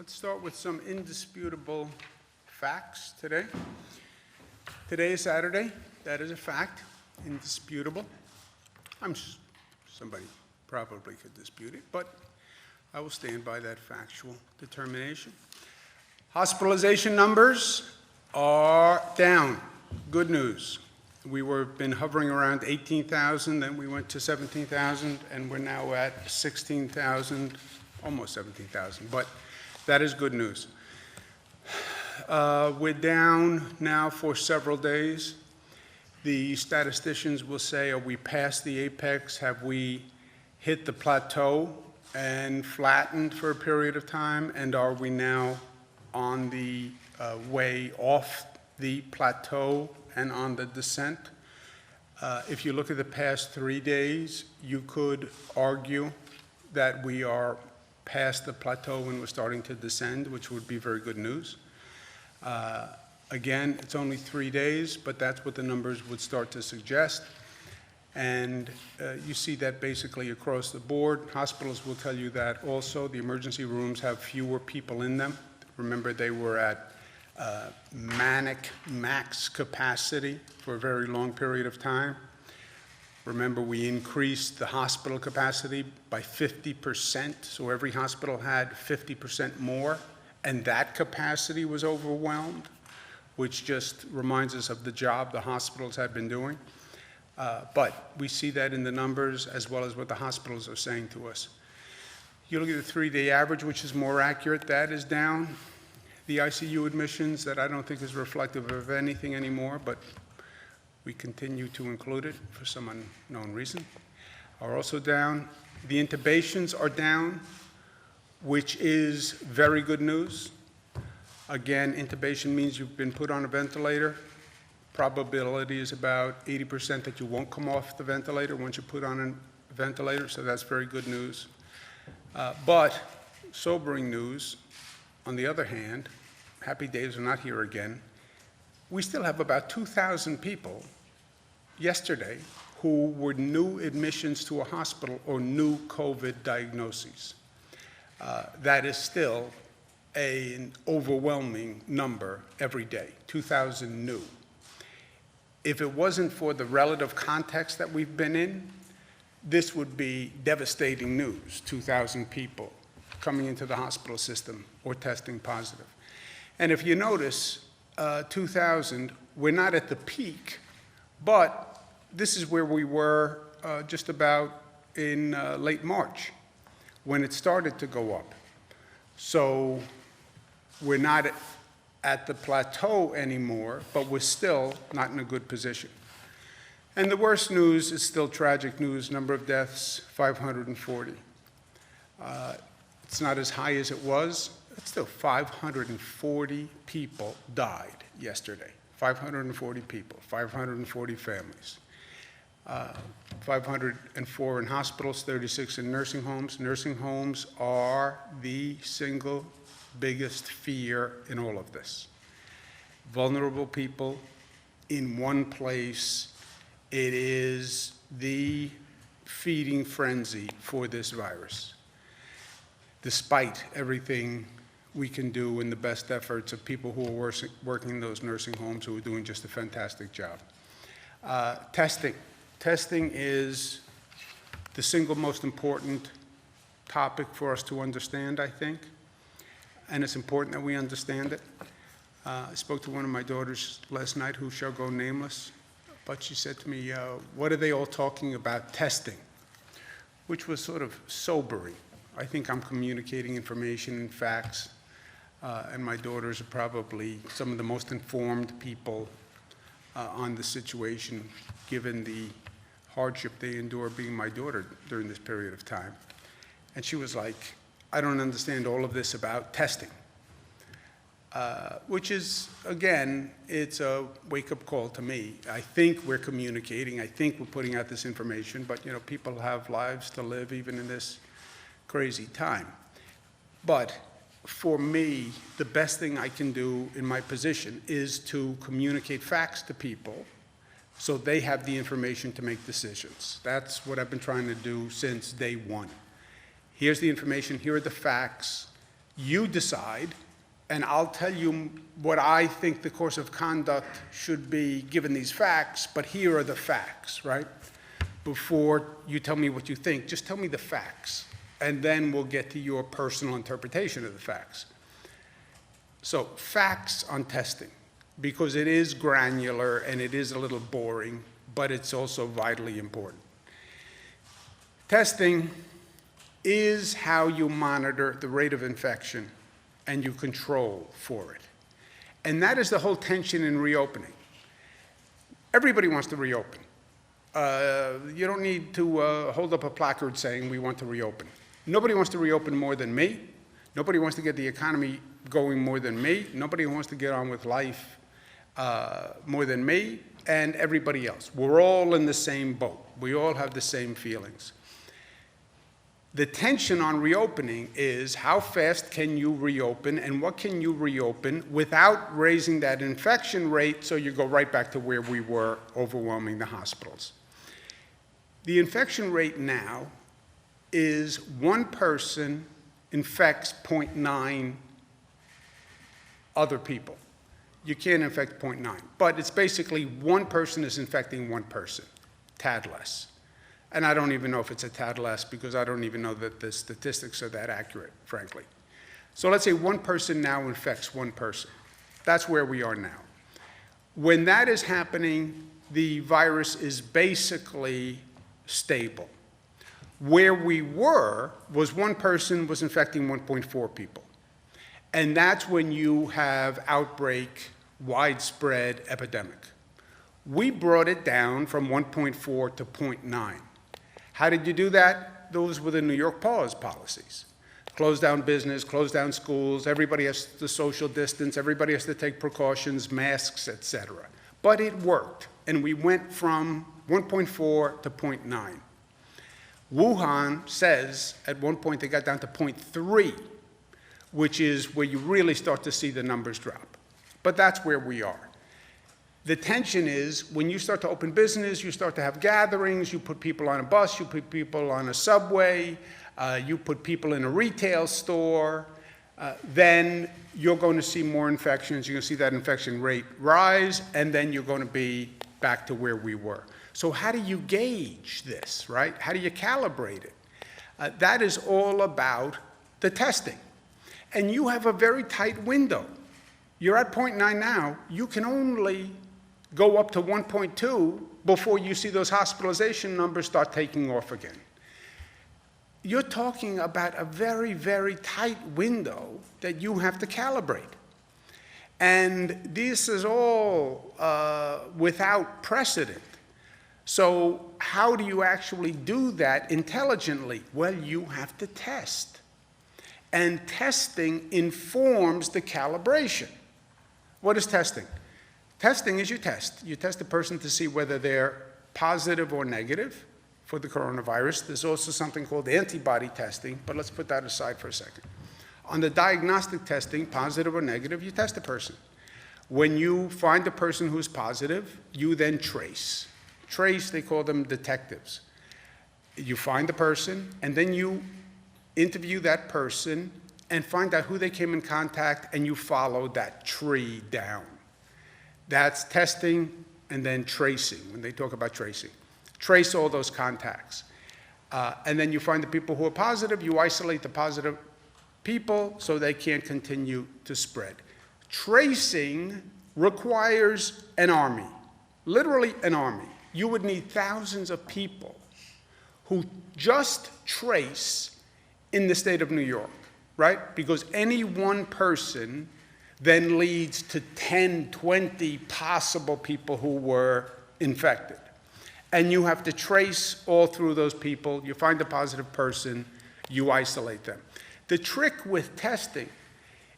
Let's start with some indisputable facts today. Today is Saturday. That is a fact, indisputable. Somebody probably could dispute it, but I will stand by that factual determination. Hospitalization numbers are down. Good news. We been hovering around 18,000, then we went to 17,000, and we're now at 16,000, almost 17,000, but that is good news. We're down now for several days. The statisticians will say, are we past the apex? Have we hit the plateau and flattened for a period of time? And are we now on the way off the plateau and on the descent? If you look at the past 3 days, you could argue that we are past the plateau and we're starting to descend, which would be very good news. Again, it's only 3 days, but that's what the numbers would start to suggest. And you see that basically across the board. Hospitals will tell you that also. The emergency rooms have fewer people in them. Remember, they were at manic max capacity for a very long period of time. Remember, we increased the hospital capacity by 50%, so every hospital had 50% more, and that capacity was overwhelmed, which just reminds us of the job the hospitals have been doing. But we see that in the numbers as well as what the hospitals are saying to us. You look at the 3-day average, which is more accurate, that is down. The ICU admissions, that I don't think is reflective of anything anymore, but we continue to include it for some unknown reason, are also down. The intubations are down, which is very good news. Again, intubation means you've been put on a ventilator. Probability is about 80% that you won't come off the ventilator once you're put on a ventilator, so that's very good news. But sobering news, on the other hand, happy days are not here again. We still have about 2,000 people yesterday who were new admissions to a hospital or new COVID diagnoses. That is still an overwhelming number every day, 2,000 new. If it wasn't for the relative context that we've been in, this would be devastating news, 2,000 people coming into the hospital system or testing positive. And if you notice, 2,000, we're not at the peak, but this is where we were just about in late March when it started to go up. So we're not at the plateau anymore, but we're still not in a good position. And the worst news is still tragic news. Number of deaths, 540. It's not as high as it was. It's still 540 people died yesterday. 540 people, 540 families. 504 in hospitals, 36 in nursing homes. Nursing homes are the single biggest fear in all of this. Vulnerable people in one place. It is the feeding frenzy for this virus. Despite everything we can do and the best efforts of people who are working in those nursing homes who are doing just a fantastic job. Testing. Testing is the single most important topic for us to understand, I think, and it's important that we understand it. I spoke to one of my daughters last night who shall go nameless, but she said to me, what are they all talking about testing? Which was sort of sobering. I think I'm communicating information and facts, and my daughters are probably some of the most informed people on the situation, given the hardship they endure being my daughter during this period of time. And she was like, I don't understand all of this about testing, which is, again, it's a wake-up call to me. I think we're communicating. I think we're putting out this information, but people have lives to live even in this crazy time. But for me, the best thing I can do in my position is to communicate facts to people so they have the information to make decisions. That's what I've been trying to do since day one. Here's the information, here are the facts. You decide, and I'll tell you what I think the course of conduct should be given these facts, but here are the facts, right? Before you tell me what you think, just tell me the facts, and then we'll get to your personal interpretation of the facts. So, facts on testing, because it is granular and it is a little boring, but it's also vitally important. Testing is how you monitor the rate of infection and you control for it. And that is the whole tension in reopening. Everybody wants to reopen. You don't need to hold up a placard saying we want to reopen. Nobody wants to reopen more than me. Nobody wants to get the economy going more than me. Nobody wants to get on with life more than me and everybody else. We're all in the same boat. We all have the same feelings. The tension on reopening is how fast can you reopen and what can you reopen without raising that infection rate so you go right back to where we were, overwhelming the hospitals. The infection rate now is one person infects 0.9 other people. You can't infect 0.9, but it's basically one person is infecting one person, tad less. And I don't even know if it's a tad less because I don't even know that the statistics are that accurate, frankly. So let's say one person now infects one person. That's where we are now. When that is happening, the virus is basically stable. Where we were was one person was infecting 1.4 people. And that's when you have outbreak, widespread epidemic. We brought it down from 1.4 to 0.9. How did you do that? Those were the New York pause policies. Close down business, close down schools, everybody has to social distance, everybody has to take precautions, masks, etc. But it worked, and we went from 1.4 to 0.9. Wuhan says at one point they got down to 0.3, which is where you really start to see the numbers drop. But that's where we are. The tension is when you start to open business, you start to have gatherings, you put people on a bus, you put people on a subway, you put people in a retail store, then you're going to see more infections. You're going to see that infection rate rise, and then you're going to be back to where we were. So how do you gauge this, right? How do you calibrate it? That is all about the testing. And you have a very tight window. You're at 0.9 now. You can only go up to 1.2 before you see those hospitalization numbers start taking off again. You're talking about a very, very tight window that you have to calibrate. And this is all without precedent. So how do you actually do that intelligently? Well, you have to test. And testing informs the calibration. What is testing? Testing is you test. You test a person to see whether they're positive or negative for the coronavirus. There's also something called antibody testing, but let's put that aside for a second. On the diagnostic testing, positive or negative, you test a person. When you find a person who's positive, you then trace. Trace, they call them detectives. You find the person, and then you interview that person and find out who they came in contact, and you follow that tree down. That's testing and then tracing, when they talk about tracing. Trace all those contacts. And then you find the people who are positive, you isolate the positive people so they can't continue to spread. Tracing requires an army, literally an army. You would need thousands of people who just trace in the state of New York, right? Because any one person then leads to 10, 20 possible people who were infected. And you have to trace all through those people. You find a positive person, you isolate them. The trick with testing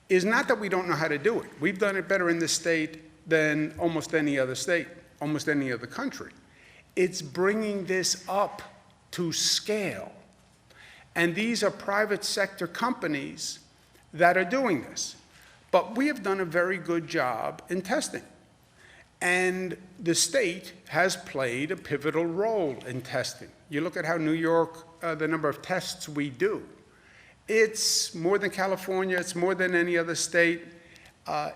is not that we don't know how to do it. We've done it better in this state than almost any other state, almost any other country. It's bringing this up to scale. And these are private sector companies that are doing this. But we have done a very good job in testing. And the state has played a pivotal role in testing. You look at how New York, the number of tests we do, It's more than California, it's more than any other state,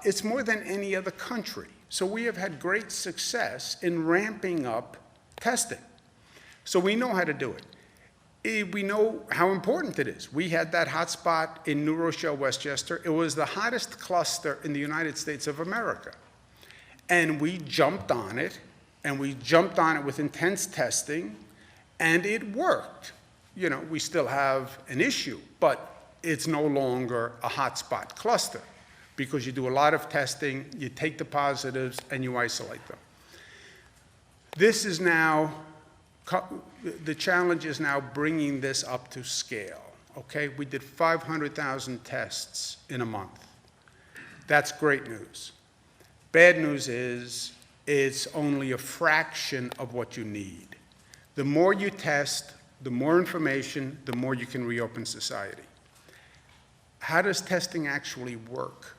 it's more than any other country. So we have had great success in ramping up testing. So we know how to do it. We know how important it is. We had that hotspot in New Rochelle, Westchester. It was the hottest cluster in the United States of America. And we jumped on it, and we jumped on it with intense testing, and it worked. You know, we still have an issue, but it's no longer a hotspot cluster because you do a lot of testing, you take the positives, and you isolate them. This is now, the challenge is now bringing this up to scale, okay? We did 500,000 tests in a month. That's great news. Bad news is it's only a fraction of what you need. The more you test, the more information, the more you can reopen society. How does testing actually work?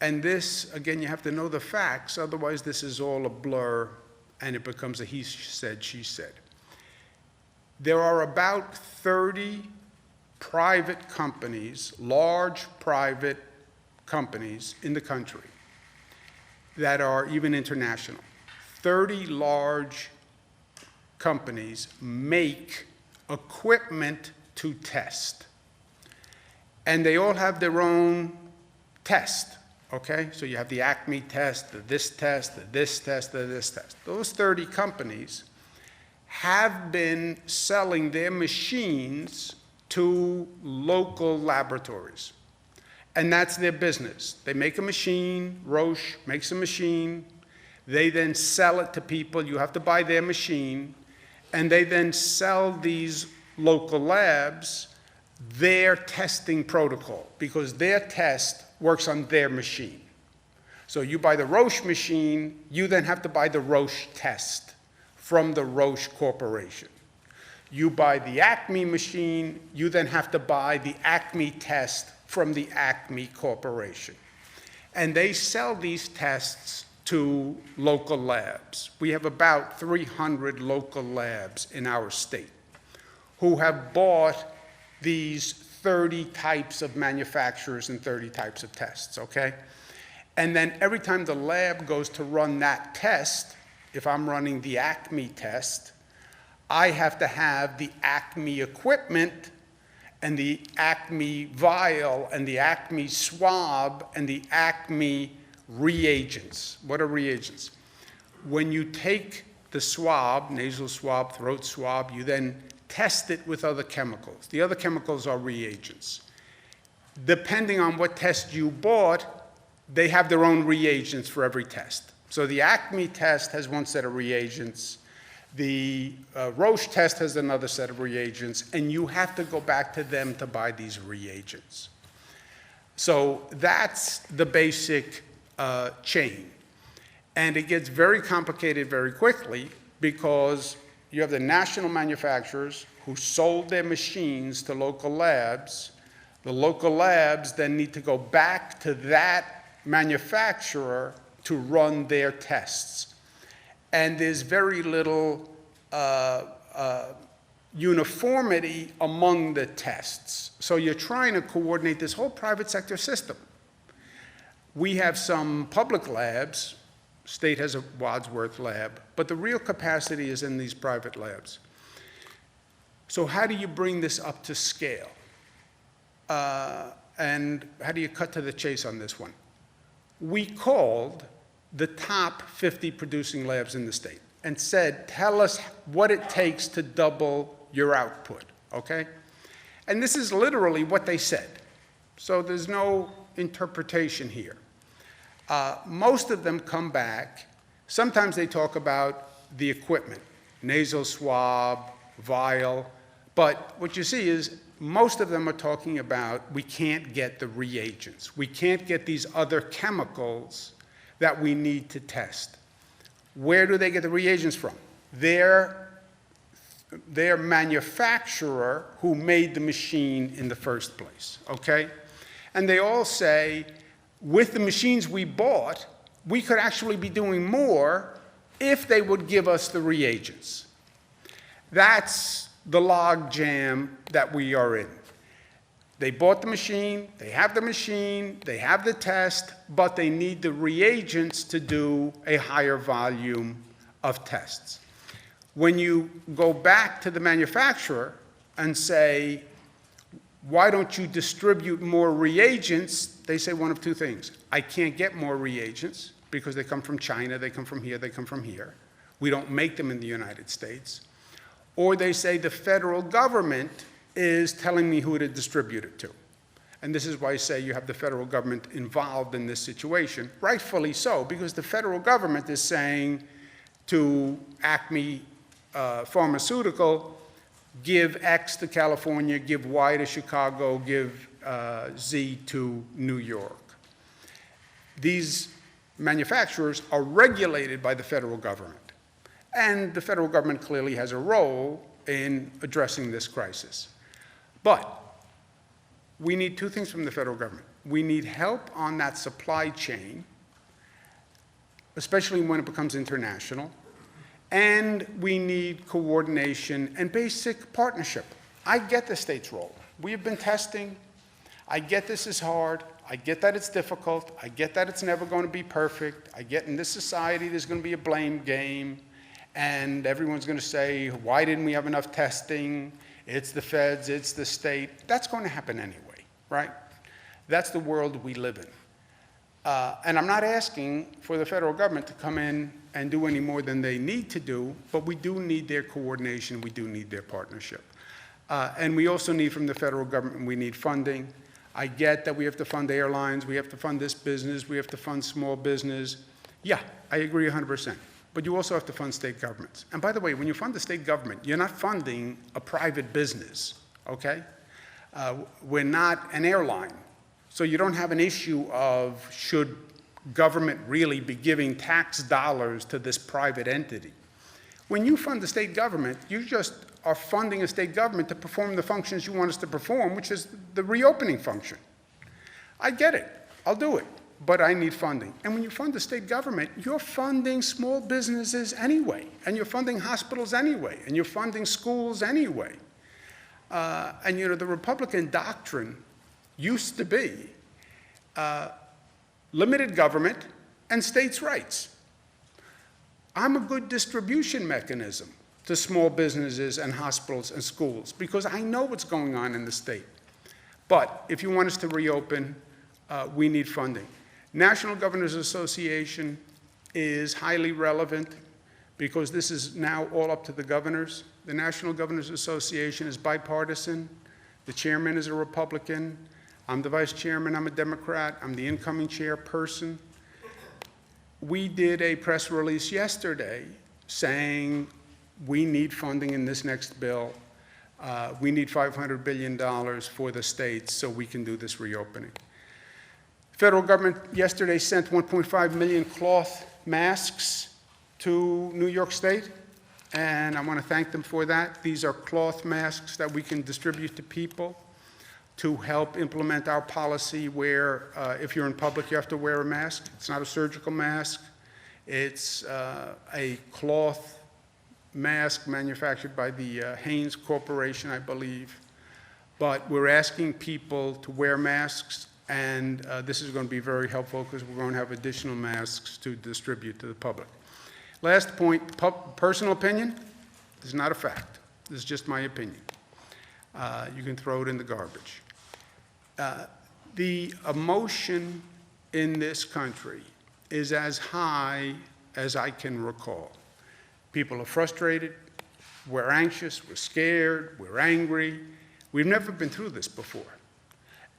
And this, again, you have to know the facts, otherwise this is all a blur and it becomes a he said, she said. There are about 30 private companies, large private companies in the country that are even international. 30 large companies make equipment to test. And they all have their own test, okay? So you have the Acme test, the this test, the this test, the this test. Those 30 companies have been selling their machines to local laboratories. And that's their business. They make a machine, Roche makes a machine, they then sell it to people, you have to buy their machine, and they then sell these local labs their testing protocol, because their test works on their machine. So you buy the Roche machine, you then have to buy the Roche test from the Roche Corporation. You buy the Acme machine, you then have to buy the Acme test from the Acme Corporation. And they sell these tests to local labs. We have about 300 local labs in our state who have bought these 30 types of manufacturers and 30 types of tests, okay? And then every time the lab goes to run that test, if I'm running the Acme test, I have to have the Acme equipment and the Acme vial and the Acme swab and the Acme reagents. What are reagents? When you take the swab, nasal swab, throat swab, you then test it with other chemicals. The other chemicals are reagents. Depending on what test you bought, they have their own reagents for every test. So the Acme test has one set of reagents, the Roche test has another set of reagents, and you have to go back to them to buy these reagents. So that's the basic chain. And it gets very complicated very quickly because you have the national manufacturers who sold their machines to local labs. The local labs then need to go back to that manufacturer to run their tests. And there's very little uniformity among the tests. So you're trying to coordinate this whole private sector system. We have some public labs. State has a Wadsworth lab, but the real capacity is in these private labs. So how do you bring this up to scale? And how do you cut to the chase on this one? We called the top 50 producing labs in the state and said, tell us what it takes to double your output, okay? And this is literally what they said. So there's no interpretation here. Most of them come back. Sometimes they talk about the equipment, nasal swab, vial, but what you see is most of them are talking about we can't get the reagents. We can't get these other chemicals that we need to test. Where do they get the reagents from? Their manufacturer who made the machine in the first place, okay? And they all say, with the machines we bought, we could actually be doing more if they would give us the reagents. That's the log jam that we are in. They bought the machine, they have the test, but they need the reagents to do a higher volume of tests. When you go back to the manufacturer and say, why don't you distribute more reagents? They say one of two things. I can't get more reagents because they come from China, they come from here, they come from here. We don't make them in the United States. Or they say the federal government is telling me who to distribute it to. And this is why I say you have the federal government involved in this situation, rightfully so, because the federal government is saying to Acme Pharmaceutical, give X to California, give Y to Chicago, give Z to New York. These manufacturers are regulated by the federal government. And the federal government clearly has a role in addressing this crisis. But we need two things from the federal government. We need help on that supply chain, especially when it becomes international, and we need coordination and basic partnership. I get the state's role. We have been testing. I get this is hard. I get that it's difficult. I get that it's never going to be perfect. I get in this society there's going to be a blame game, and everyone's going to say, why didn't we have enough testing? It's the feds, it's the state. That's going to happen anyway, right? That's the world we live in. And I'm not asking for the federal government to come in and do any more than they need to do, but we do need their coordination, we do need their partnership. And we also need from the federal government, we need funding. I get that we have to fund airlines, we have to fund this business, we have to fund small business. Yeah, I agree 100%. But you also have to fund state governments. And by the way, when you fund the state government, you're not funding a private business, okay? We're not an airline. So you don't have an issue of should government really be giving tax dollars to this private entity. When you fund the state government, you just are funding a state government to perform the functions you want us to perform, which is the reopening function. I get it. I'll do it. But I need funding. And when you fund the state government, you're funding small businesses anyway, and you're funding hospitals anyway, and you're funding schools anyway. And you know, the Republican doctrine used to be limited government and states' rights. I'm a good distribution mechanism to small businesses and hospitals and schools because I know what's going on in the state. But if you want us to reopen, we need funding. National Governors Association is highly relevant because this is now all up to the governors. The National Governors Association is bipartisan. The chairman is a Republican. I'm the vice chairman, I'm a Democrat. I'm the incoming chairperson. We did a press release yesterday saying we need funding in this next bill. We need $500 billion for the states so we can do this reopening. Federal government yesterday sent 1.5 million cloth masks to New York State, and I want to thank them for that. These are cloth masks that we can distribute to people to help implement our policy where if you're in public, you have to wear a mask. It's not a surgical mask. It's a cloth mask manufactured by the Haynes Corporation, I believe. But we're asking people to wear masks, and this is going to be very helpful because we're going to have additional masks to distribute to the public. Last point, personal opinion. This is not a fact. This is just my opinion. You can throw it in the garbage. The emotion in this country is as high as I can recall. People are frustrated, we're anxious, we're scared, we're angry. We've never been through this before.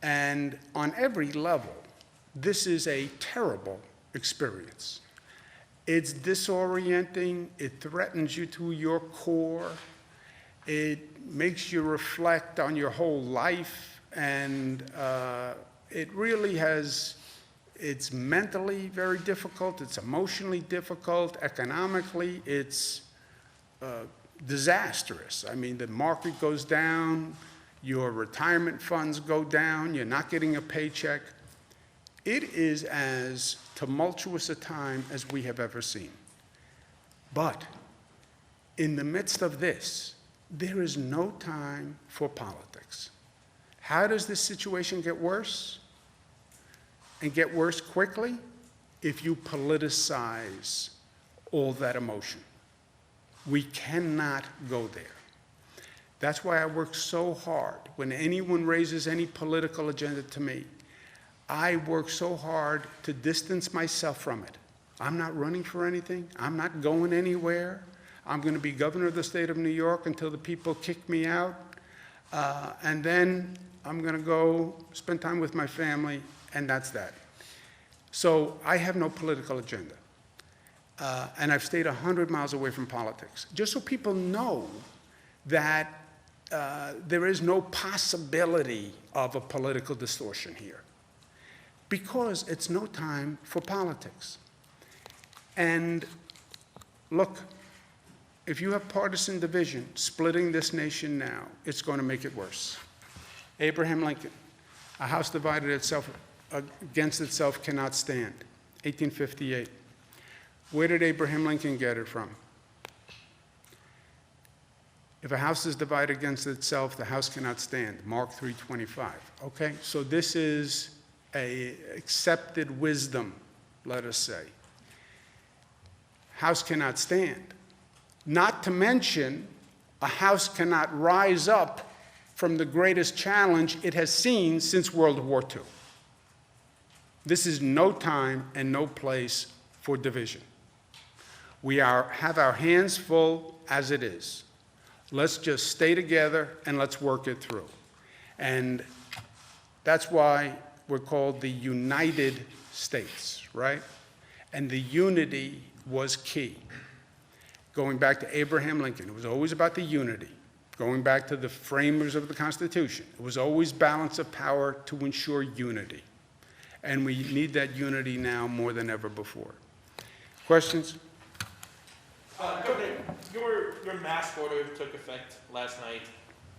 And on every level, this is a terrible experience. It's disorienting, it threatens you to your core, it makes you reflect on your whole life, and it really has, it's mentally very difficult, it's emotionally difficult, economically it's disastrous. I mean, the market goes down, your retirement funds go down, you're not getting a paycheck. It is as tumultuous a time as we have ever seen. But in the midst of this, there is no time for politics. How does this situation get worse? And get worse quickly? If you politicize all that emotion. We cannot go there. That's why I work so hard. When anyone raises any political agenda to me, I work so hard to distance myself from it. I'm not running for anything. I'm not going anywhere. I'm going to be governor of the state of New York until the people kick me out. And then I'm going to go spend time with my family, and that's that. So I have no political agenda. And I've stayed 100 miles away from politics, just so people know that there is no possibility of a political distortion here, because it's no time for politics. And look, if you have partisan division splitting this nation now, it's going to make it worse. Abraham Lincoln, a house divided itself against itself cannot stand, 1858. Where did Abraham Lincoln get it from? If a house is divided against itself, the house cannot stand, Mark 3:25. Okay, so this is a accepted wisdom, let us say. House cannot stand. Not to mention, a house cannot rise up from the greatest challenge it has seen since World War II. This is no time and no place for division. We have our hands full as it is. Let's just stay together and let's work it through. And that's why we're called the United States, right? And the unity was key. Going back to Abraham Lincoln, it was always about the unity. Going back to the framers of the Constitution, it was always balance of power to ensure unity. And we need that unity now more than ever before. Questions? Governor, your mask order took effect last night.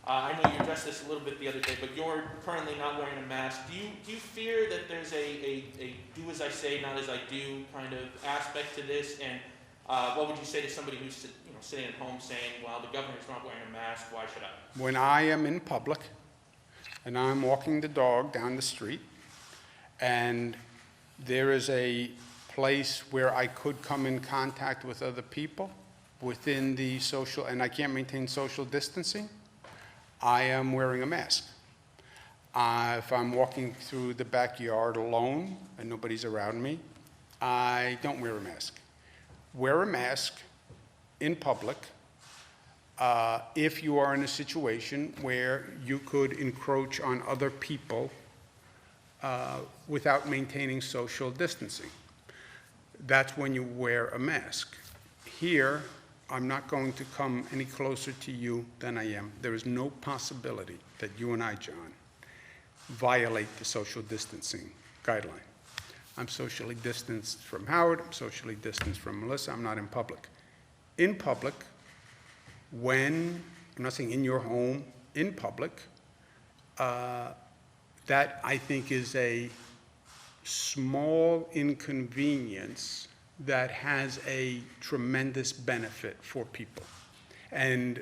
I know you addressed this a little bit the other day, but you're currently not wearing a mask. Do you fear that there's a do as I say, not as I do kind of aspect to this? And what would you say to somebody who's sitting at home saying, well, the governor's not wearing a mask, why should I? When I am in public and I'm walking the dog down the street and there is a place where I could come in contact with other people within the social, and I can't maintain social distancing, I am wearing a mask. If I'm walking through the backyard alone and nobody's around me, I don't wear a mask. Wear a mask in public if you are in a situation where you could encroach on other people without maintaining social distancing. That's when you wear a mask. Here, I'm not going to come any closer to you than I am. There is no possibility that you and I, John, violate the social distancing guideline. I'm socially distanced from Howard. I'm socially distanced from Melissa. I'm not in public. In public, when, I'm not saying in your home, in public, that I think is a small inconvenience that has a tremendous benefit for people. And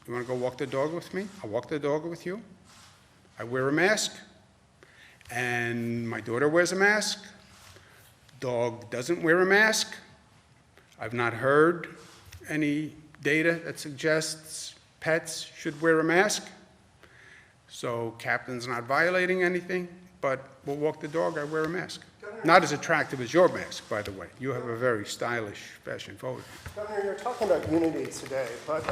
you want to go walk the dog with me? I'll walk the dog with you. I wear a mask, and my daughter wears a mask. Dog doesn't wear a mask. I've not heard any data that suggests pets should wear a mask. So Captain's not violating anything, but we'll walk the dog, I wear a mask. Not as attractive as your mask, by the way. You have a very stylish, fashion-forward. Governor, you're talking about unity today, but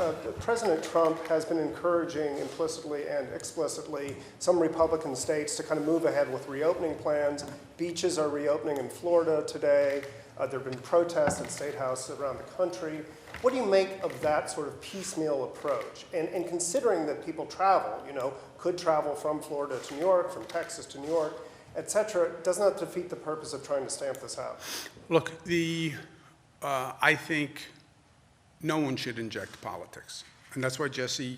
President Trump has been encouraging implicitly and explicitly some Republican states to kind of move ahead with reopening plans. Beaches are reopening in Florida today. There have been protests at state houses around the country. What do you make of that sort of piecemeal approach? And considering that people travel, could travel from Florida to New York, from Texas to New York, et cetera, doesn't that defeat the purpose of trying to stamp this out? Look, I think no one should inject politics. And that's why, Jesse,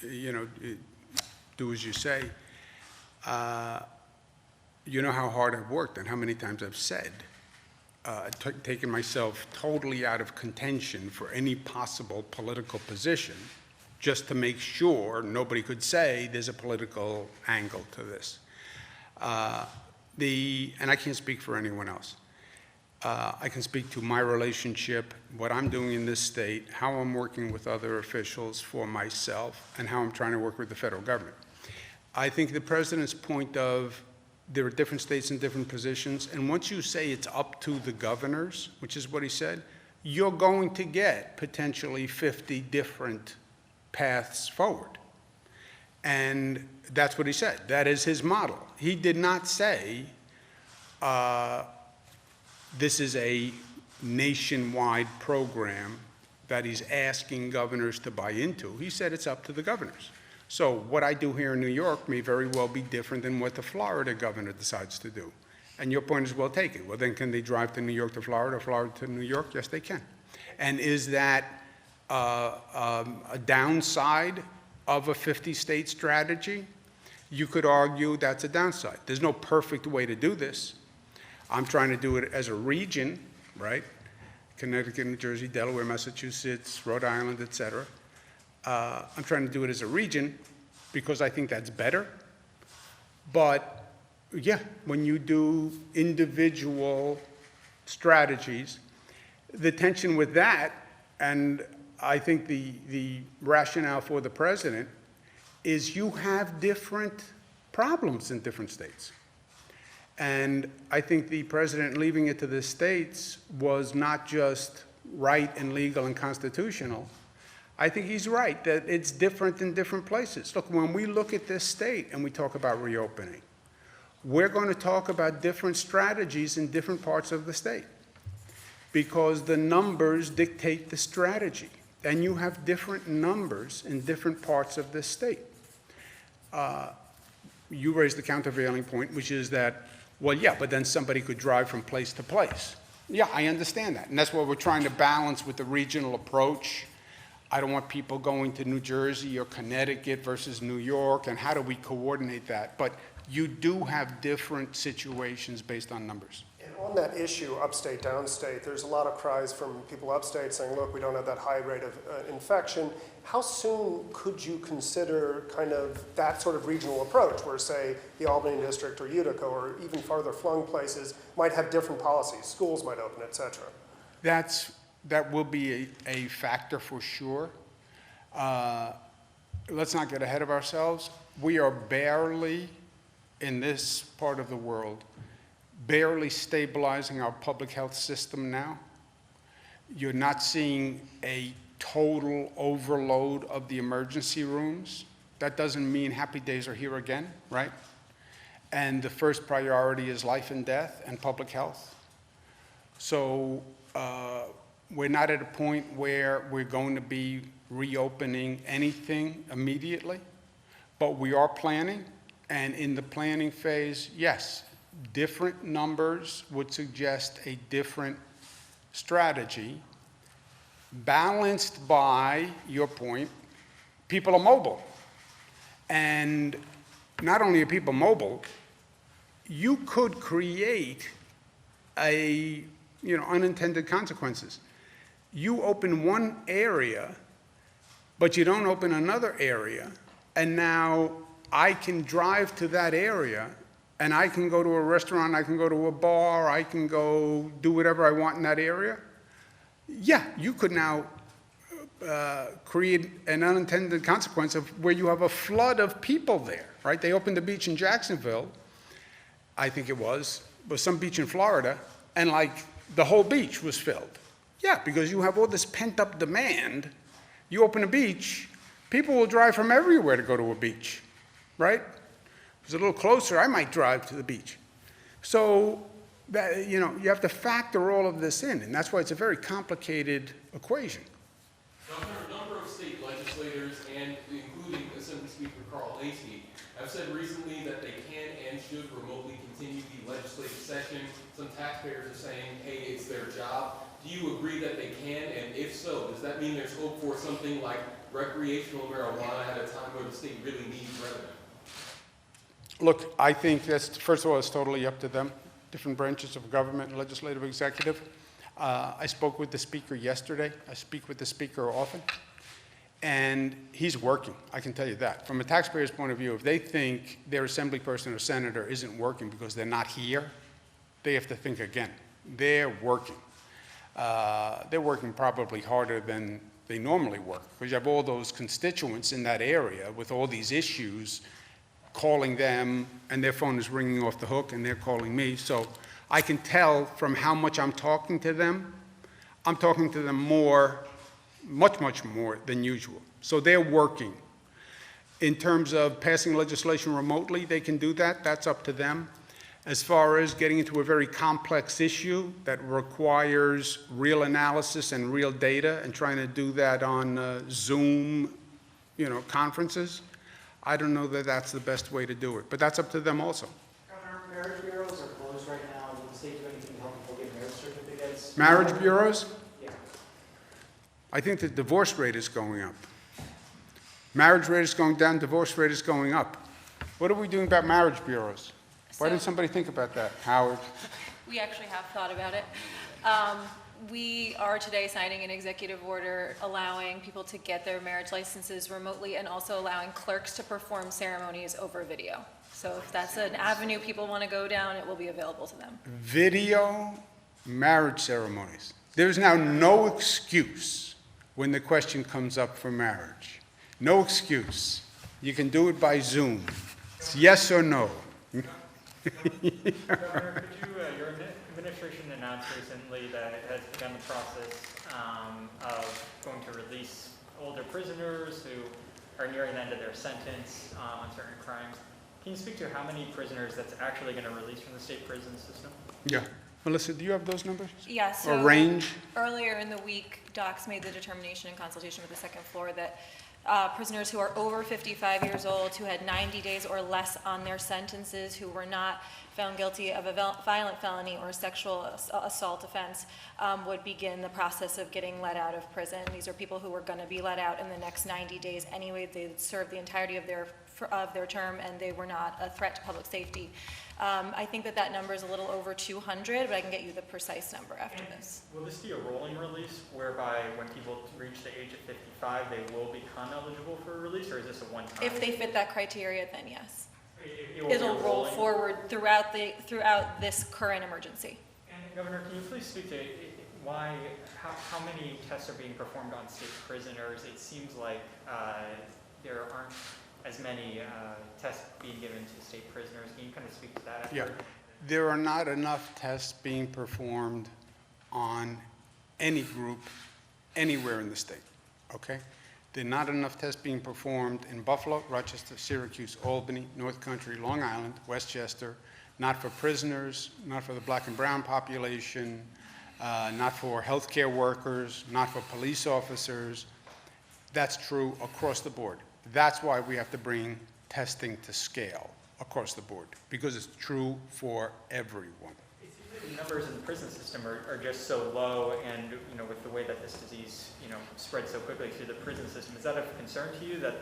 do as you say. You know how hard I've worked and how many times I've said, taken myself totally out of contention for any possible political position just to make sure nobody could say there's a political angle to this. And I can't speak for anyone else. I can speak to my relationship, what I'm doing in this state, how I'm working with other officials for myself, and how I'm trying to work with the federal government. I think the president's point of there are different states in different positions, and once you say it's up to the governors, which is what he said, you're going to get potentially 50 different paths forward. And that's what he said. That is his model. He did not say this is a nationwide program that he's asking governors to buy into. He said it's up to the governors. So what I do here in New York may very well be different than what the Florida governor decides to do. And your point is well taken. Well, then can they drive to New York to Florida, or Florida to New York? Yes, they can. And is that a downside of a 50-state strategy? You could argue that's a downside. There's no perfect way to do this. I'm trying to do it as a region, right? Connecticut, New Jersey, Delaware, Massachusetts, Rhode Island, et cetera. I'm trying to do it as a region because I think that's better. But yeah, when you do individual strategies, the tension with that, and I think the rationale for the president, is you have different problems in different states. And I think the president leaving it to the states was not just right and legal and constitutional. I think he's right that it's different in different places. Look, when we look at this state and we talk about reopening, we're going to talk about different strategies in different parts of the state because the numbers dictate the strategy. And you have different numbers in different parts of the state. You raised the countervailing point, which is that, well, yeah, but then somebody could drive from place to place. Yeah, I understand that. And that's what we're trying to balance with the regional approach. I don't want people going to New Jersey or Connecticut versus New York, and how do we coordinate that? But you do have different situations based on numbers. And on that issue, upstate, downstate, there's a lot of cries from people upstate saying, look, we don't have that high rate of infection. How soon could you consider kind of that sort of regional approach where, say, the Albany district or Utica or even farther flung places might have different policies, schools might open, et cetera? That will be a factor for sure. Let's not get ahead of ourselves. We are barely, in this part of the world, barely stabilizing our public health system now. You're not seeing a total overload of the emergency rooms. That doesn't mean happy days are here again, right? And the first priority is life and death and public health. So we're not at a point where we're going to be reopening anything immediately, but we are planning. And in the planning phase, yes, different numbers would suggest a different strategy, balanced by, your point, people are mobile. And not only are people mobile, you could create unintended consequences. You open one area, but you don't open another area, and now I can drive to that area, and I can go to a restaurant, I can go to a bar, I can go do whatever I want in that area. Yeah, you could now create an unintended consequence of where you have a flood of people there, right? They opened the beach in Jacksonville, I think it was some beach in Florida, and like the whole beach was filled. Yeah, because you have all this pent-up demand. You open a beach, people will drive from everywhere to go to a beach, right? If it's a little closer, I might drive to the beach. So, that, you have to factor all of this in, and that's why it's a very complicated equation. Governor, a number of state legislators, and including Assembly Speaker Carl Lacey, have said recently that they can and should remotely continue the legislative session. Some taxpayers are saying, hey, it's their job. Do you agree that they can? And if so, does that mean there's hope for something like recreational marijuana at a time where the state really needs revenue? Look, I think that's, first of all, it's totally up to them, different branches of government, legislative, executive. I spoke with the speaker yesterday. I speak with the speaker often. And he's working, I can tell you that. From a taxpayer's point of view, if they think their assembly person or senator isn't working because they're not here, they have to think again. They're working. They're working probably harder than they normally work, because you have all those constituents in that area with all these issues calling them, and their phone is ringing off the hook, and they're calling me. So I can tell from how much I'm talking to them more, much more than usual. So they're working. In terms of passing legislation remotely, they can do that. That's up to them. As far as getting into a very complex issue that requires real analysis and real data, and trying to do that on Zoom, conferences, I don't know that that's the best way to do it. But that's up to them also. Governor, marriage bureaus are closed right now. Will the state do anything to help people get marriage certificates? Marriage bureaus? Yeah. I think the divorce rate is going up. Marriage rate is going down, divorce rate is going up. What are we doing about marriage bureaus? Why didn't somebody think about that, Howard? We actually have thought about it. We are today signing an executive order allowing people to get their marriage licenses remotely, and also allowing clerks to perform ceremonies over video. So if that's an avenue people want to go down, it will be available to them. Video marriage ceremonies. There's now no excuse when the question comes up for marriage. No excuse. You can do it by Zoom. It's yes or no. Governor, your administration announced recently that it has begun the process of going to release older prisoners who are nearing the end of their sentence on certain crimes. Can you speak to how many prisoners that's actually going to release from the state prison system? Yeah. Melissa, do you have those numbers? Yes. Or range? Earlier in the week, docs made the determination in consultation with the second floor that prisoners who are over 55 years old, who had 90 days or less on their sentences, who were not found guilty of a violent felony or sexual assault offense, would begin the process of getting let out of prison. These are people who were going to be let out in the next 90 days anyway. They served the entirety of their term, and they were not a threat to public safety. I think that number is a little over 200, but I can get you the precise number after this. Will this be a rolling release, whereby when people reach the age of 55, they will become eligible for release, or is this a one-time? If they fit that criteria, then yes. It will be It'll roll rolling? forward throughout this current emergency. And Governor, can you please speak to how many tests are being performed on state prisoners? It seems like there aren't as many tests being given to state prisoners. Can you kind of speak to that effort? Yeah. There are not enough tests being performed on any group anywhere in the state, okay? There are not enough tests being performed in Buffalo, Rochester, Syracuse, Albany, North Country, Long Island, Westchester, not for prisoners, not for the black and brown population, not for healthcare workers, not for police officers. That's true across the board. That's why we have to bring testing to scale across the board, because it's true for everyone. The numbers in the prison system are just so low, and with the way that this disease spreads so quickly through the prison system, is that of concern to you that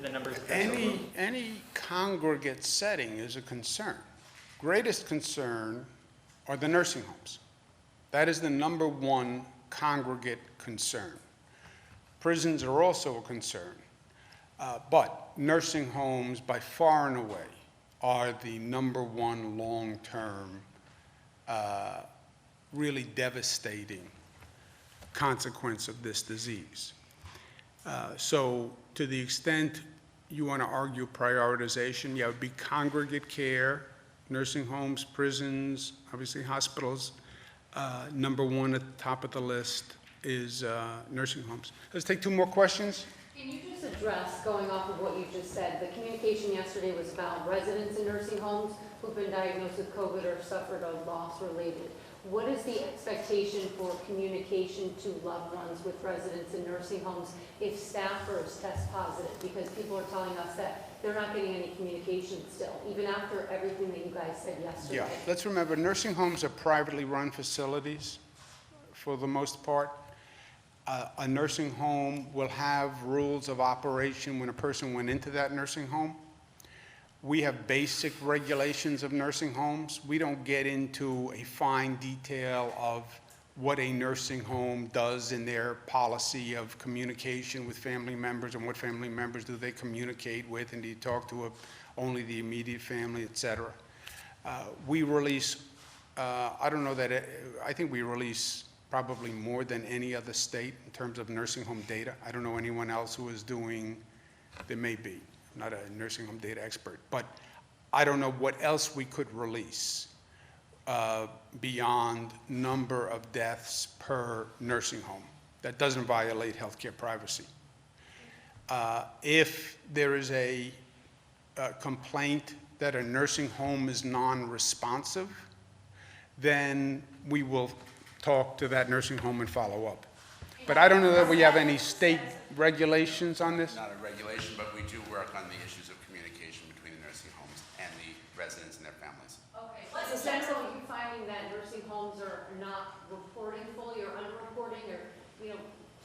the numbers are so low? Any congregate setting is a concern. Greatest concern are the nursing homes. That is the number one congregate concern. Prisons are also a concern. But nursing homes, by far and away, are the number one long-term, really devastating consequence of this disease. So to the extent you want to argue prioritization, yeah, it would be congregate care, nursing homes, prisons, obviously hospitals. Number one at the top of the list is nursing homes. Let's take two more questions. Can you just address, going off of what you just said, the communication yesterday was about residents in nursing homes who've been diagnosed with COVID or suffered a loss related. What is the expectation for communication to loved ones with residents in nursing homes if staffers test positive? Because people are telling us that they're not getting any communication still, even after everything that you guys said yesterday. Yeah, let's remember, nursing homes are privately run facilities for the most part. A nursing home will have rules of operation when a person went into that nursing home. We have basic regulations of nursing homes. We don't get into a fine detail of what a nursing home does in their policy of communication with family members, and what family members do they communicate with, and do you talk to only the immediate family, et cetera. We release, I don't know that, I think we release probably more than any other state in terms of nursing home data. I don't know anyone else who is doing, there may be, I'm not a nursing home data expert, but I don't know what else we could release beyond number of deaths per nursing home. That doesn't violate healthcare privacy. If there is a complaint that a nursing home is non-responsive, then we will talk to that nursing home and follow up. But I don't know that we have any state regulations on this. Not a regulation, but we do work on the issues of communication between the nursing homes and the residents and their families. Okay, so essentially, you finding that nursing homes are not reporting fully or underreporting or,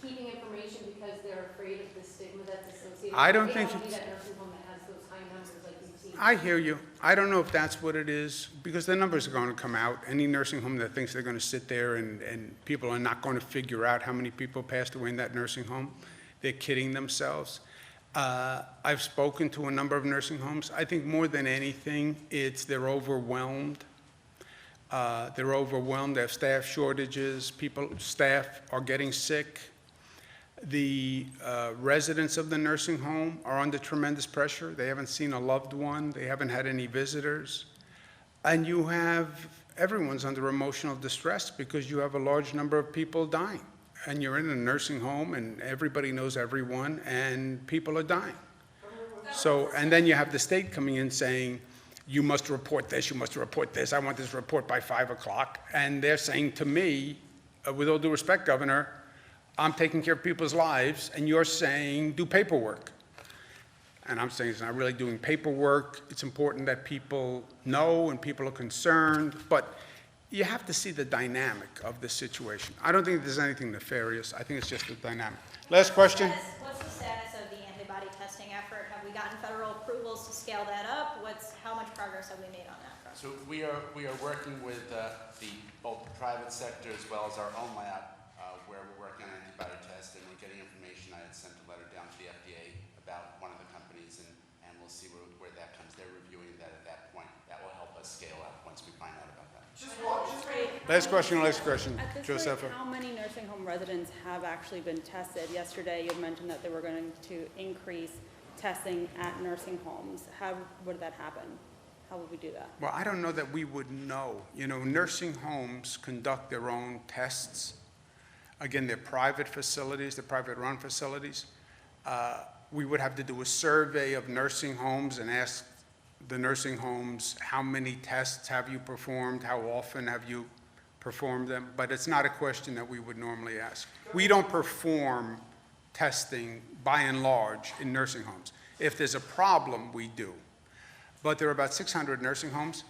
keeping information because they're afraid of the stigma that's associated? I don't They think don't need it's- that nursing home that has those high numbers like you've seen. I hear you. I don't know if that's what it is, because the numbers are going to come out. Any nursing home that thinks they're going to sit there and people are not going to figure out how many people passed away in that nursing home, they're kidding themselves. I've spoken to a number of nursing homes. I think more than anything, they're overwhelmed. They're overwhelmed. They have staff shortages. Staff are getting sick. The residents of the nursing home are under tremendous pressure. They haven't seen a loved one. They haven't had any visitors. And everyone's under emotional distress because you have a large number of people dying. And you're in a nursing home and everybody knows everyone and people are dying. So, and then you have the state coming in saying, you must report this, you must report this, I want this report by 5 o'clock. And they're saying to me, with all due respect, Governor, I'm taking care of people's lives, and you're saying do paperwork. And I'm saying it's not really doing paperwork. It's important that people know and people are concerned, but you have to see the dynamic of the situation. I don't think there's anything nefarious. I think it's just the dynamic. Last question. What's the status of the antibody testing effort? Have we gotten federal approvals to scale that up? How much progress have we made on that front? So we are working with both the private sector as well as our own lab, where we're working on antibody tests, and we're getting information. I had sent a letter down to the FDA about one of the companies, and we'll see where that comes. They're reviewing that at that point. That will help us scale up once we find out about that. Last question, last question. At this Josepha. point, how many nursing home residents have actually been tested? Yesterday, you had mentioned that they were going to increase testing at nursing homes. How would that happen? How would we do that? Well, I don't know that we would know. Nursing homes conduct their own tests. Again, they're private facilities, they're private-run facilities. We would have to do a survey of nursing homes and ask the nursing homes, how many tests have you performed? How often have you performed them? But it's not a question that we would normally ask. We don't perform testing, by and large, in nursing homes. If there's a problem, we do. But there are about 600 nursing homes,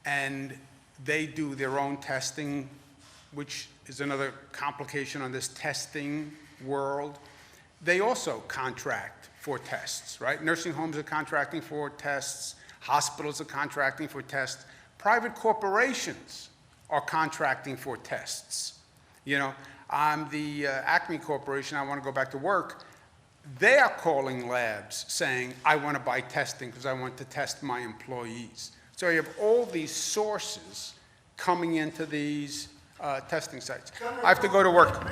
and they do their own testing, which is another complication on this testing world. They also contract for tests, right? Nursing homes are contracting for tests. Hospitals are contracting for tests. Private corporations are contracting for tests. I'm the Acme Corporation. I want to go back to work. They are calling labs saying, I want to buy testing because I want to test my employees. So you have all these sources coming into these testing sites. I have to go to work.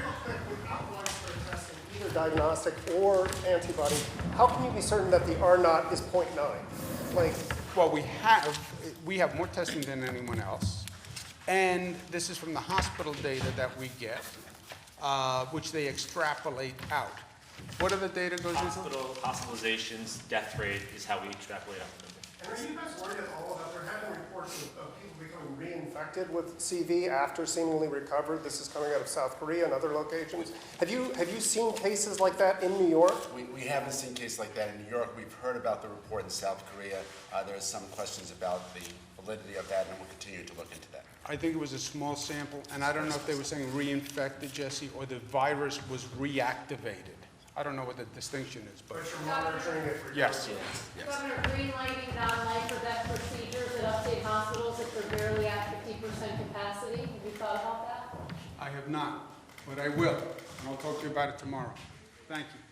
Either diagnostic or antibody, how can you be certain that the R naught is 0.9? Well, we have more testing than anyone else, and this is from the hospital data that we get, which they extrapolate out. What other data goes into? Hospitalizations, death rate is how we extrapolate out the number. And are you guys worried at all about, there have been reports of people becoming reinfected with CV after seemingly recovered? This is coming out of South Korea and other locations. Have you seen cases like that in New York? We haven't seen cases like that in New York. We've heard about the report in South Korea. There are some questions about the validity of that, and we'll continue to look into that. I think it was a small sample, and I don't know if they were saying reinfected, Jesse, or the virus was reactivated. I don't know what the distinction is, but But you're monitoring it for yes. Governor, greenlighting non-life or death procedures at upstate hospitals if they're barely at 50% capacity. Have you thought about that? I I have not, but I will, and I'll talk to you about it tomorrow. Thank you.